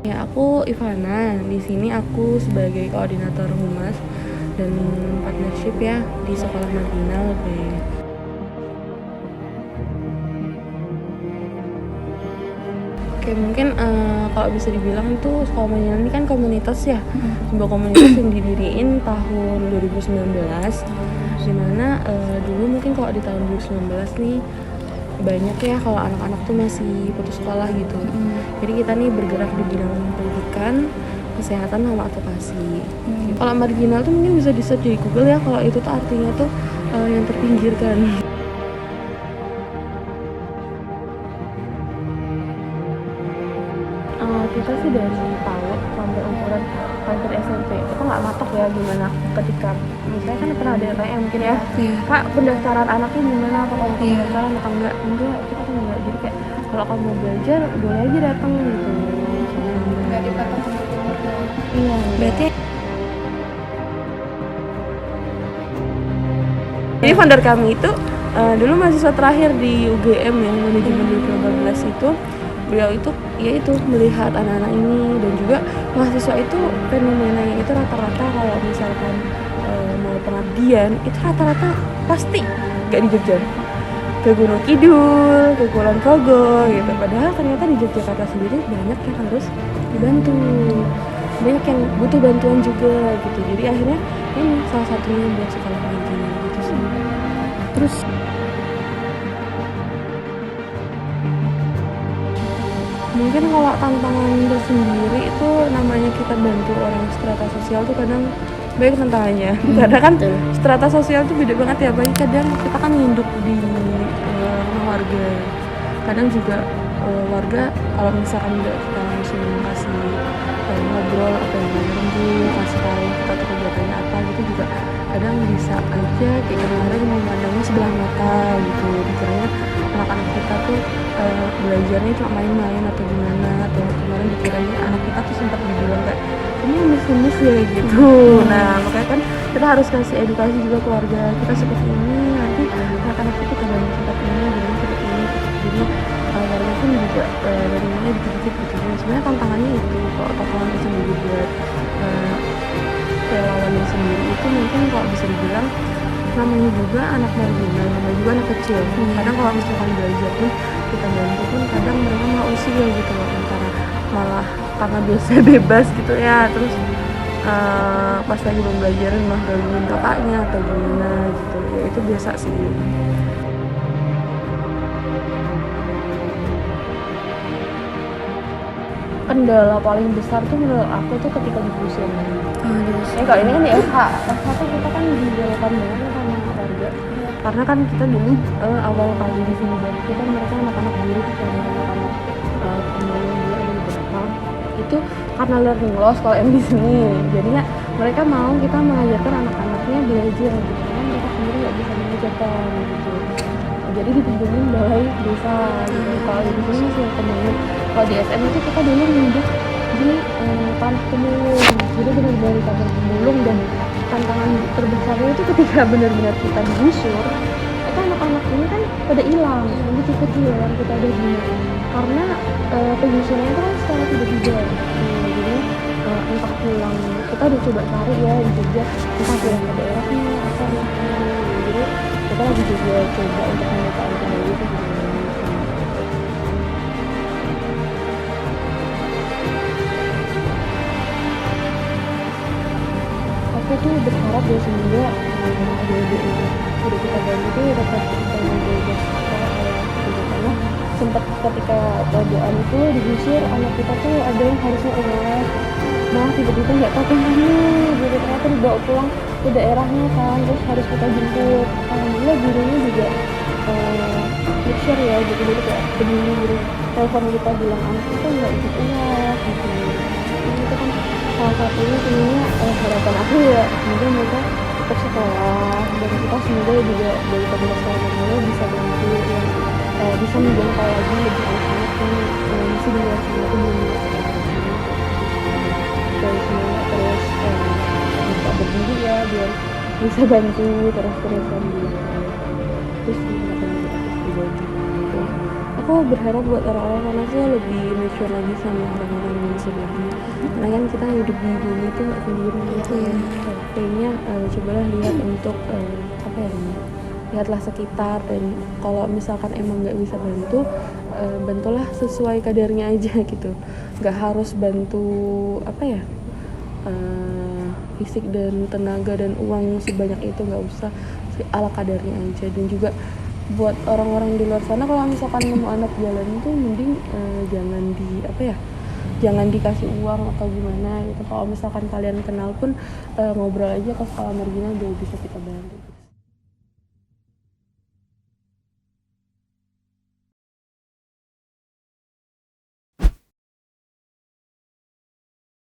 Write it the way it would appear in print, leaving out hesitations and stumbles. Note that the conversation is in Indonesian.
Ya, aku Ivana. Di sini aku sebagai koordinator humas dan partnership ya di Sekolah Marginal B. Oke, mungkin kalau bisa dibilang tuh Sekolah Marginal ini kan komunitas ya, sebuah komunitas yang didiriin tahun 2019. Dimana dulu mungkin kalau di tahun 2019 nih banyak ya kalau anak-anak tuh masih putus sekolah gitu. Jadi kita nih bergerak di bidang pendidikan, kesehatan sama advokasi. Kalau marginal tuh mungkin bisa di-search di Google ya, kalau itu tuh artinya tuh yang terpinggirkan. Kita sih dari PAUD sampai ukuran hampir SMP kita nggak matok ya gimana ketika misalnya kan pernah ada yang tanya mungkin ya Kak pendaftaran anaknya gimana, apa kamu pendaftaran atau enggak kita kan enggak, jadi kayak kalau kamu mau belajar boleh aja datang gitu, nggak dipatok sama umurnya. iya Berarti jadi founder kami itu dulu mahasiswa terakhir di UGM ya, manajemen 2018 itu beliau itu yaitu melihat anak-anak ini, dan juga mahasiswa itu fenomenanya itu rata-rata kalau misalkan mau pengabdian itu rata-rata pasti gak di Jogja, ke Gunung Kidul, ke Kulon Progo gitu. Padahal ternyata di Yogyakarta sendiri banyak yang harus dibantu, banyak yang butuh bantuan juga gitu. Jadi akhirnya ini salah satunya buat sekolah marginal gitu sih. Terus mungkin kalau tantangan tersendiri itu namanya kita bantu orang strata sosial tuh kadang banyak tantangannya. Karena kan strata sosial tuh beda banget ya, apalagi kadang kita kan hidup di rumah warga, kadang juga warga kalau misalkan nggak kita langsung kasih ngobrol atau rembuk, kasih tahu kita tuh kegiatannya apa gitu, juga kadang bisa aja kayak kemarin memandangnya sebelah mata gitu, dikiranya anak-anak kita tuh belajarnya cuma main-main atau gimana, atau kemarin dikiranya anak kita tuh sempat dibilang kayak ini miss ya gitu. Nah makanya kan kita harus kasih edukasi juga ke keluarga kita seperti ini, nanti anak-anak kita banyak seperti ini, jadi seperti ini. Jadi warga pun juga dari mana dikit-dikit gitu. Dan sebenarnya tantangannya itu kalau tantangan sendiri buat relawannya sendiri itu mungkin kalau bisa dibilang namanya juga anak marginal, namanya juga anak kecil. Kadang kalau misalkan belajar pun kita bantu pun kadang mereka malah usil gitu loh, antara malah karena biasa bebas gitu ya, terus pas lagi belum belajarin malah gangguin kakaknya atau gimana gitu ya, itu biasa sih. Kendala paling besar tuh menurut aku tuh ketika digusur. Kalau ini kan di FH tuh kita kan dijauhkan banget sama keluarga. Karena kan kita dulu awal kali di sini banget kita mereka anak-anak guru dan anak-anak pemulung dulu ada beberapa. Itu karena learning loss kalau yang di sini. Jadinya mereka mau kita mengajarkan anak-anaknya belajar gitu. Karena mereka sendiri nggak bisa mengajarkan gitu. Jadi dipinjemin balai desa gitu. Kalau di sini masih pemulung. Kalau di SM itu kita dulu hidup di tanah pemulung, jadi benar-benar di tanah pemulung, dan tantangan terbesarnya itu ketika benar-benar kita digusur, itu anak-anak ini kan pada hilang, yang kecil-kecil yang kita ada di karena penggusurannya itu kan secara tiba-tiba. Jadi entah pulang, kita udah coba cari ya di Jogja, entah pulang ke daerahnya apa namanya, jadi kita lagi juga coba untuk menemukan kembali itu gimana. Aku tuh berharap ya semoga adik-adik yang udah kita bantu tuh dapat kita belajar gitu, karena sempat ketika pelajaran itu digusur anak kita tuh ada yang harusnya UAS, nah tiba-tiba nggak tahu kemana, jadi ternyata dibawa pulang ke daerahnya kan, terus harus kita jemput. Alhamdulillah gurunya juga share ya, jadi kayak peduli gitu, telepon kita bilang anak kita nggak ikut UAS gitu. Itu kan salah satunya sebenarnya harapan aku ya, semoga mereka tetap sekolah, dan kita semoga juga dari pemerintah sekolah bisa bantu yang bisa menjangkau lagi lebih anak-anak yang masih di luar sana itu belum bisa dan semoga terus bisa berdiri ya biar bisa bantu terus-terusan gitu. Terus harapan kita pribadi. Oke, aku berharap buat orang-orang sana tuh lebih mature lagi sama orang-orang di sebelahnya. Karena kan kita hidup di bumi itu nggak sendiri gitu ya. Kayaknya cobalah lihat untuk apa ya namanya, lihatlah sekitar, dan kalau misalkan emang nggak bisa bantu, bantulah sesuai kadarnya aja gitu. Nggak harus bantu apa ya, fisik dan tenaga dan uang sebanyak itu, nggak usah, ala kadarnya aja. Dan juga buat orang-orang di luar sana, kalau misalkan nemu anak jalan itu mending jangan di apa ya, jangan dikasih uang atau gimana gitu. Kalau misalkan kalian kenal pun ngobrol aja ke sekolah marginal, biar bisa kita bantu gitu.